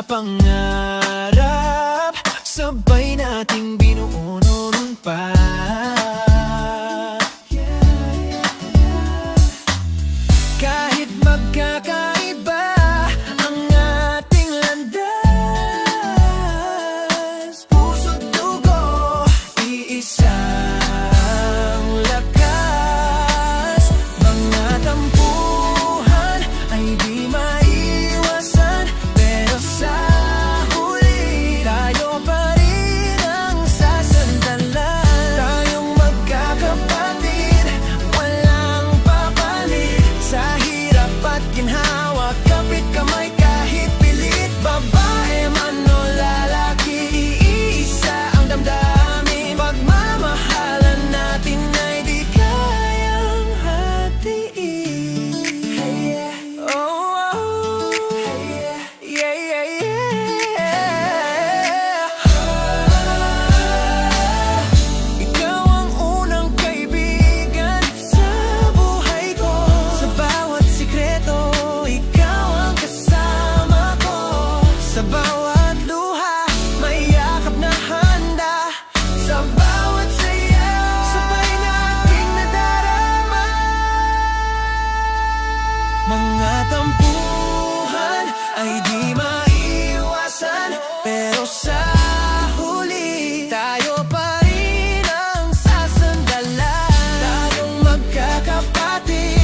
pangarap, sabay nating binuo noon pa. Kahit magkakaiba ang ating landas, puso't dugo, iisang lakas. Mga tampuhan ay di maiwasan, pero sa huli tayo pa rin ang sasandalan. Tayong magkakapatid, walang papalit. Sa hirap at ginhawa, kapit kamay kahit pilit. Babae man o lalaki, iisa ang damdamin. Pagmamahalan natin ay di kayang hatiin. Oh, oh. Yeah, yeah, yeah. Ikaw ang unang kaibigan sa buhay ko. Sa bawat sikreto, ikaw ang kasama ko. Sa bawat luha, may yakap na handa. Sa bawat saya, sabay nating nadarama. Mga tampuhan ay di maiwasan, pero sa huli tayo pa rin ang sasandalan. Tayong magkakapatid,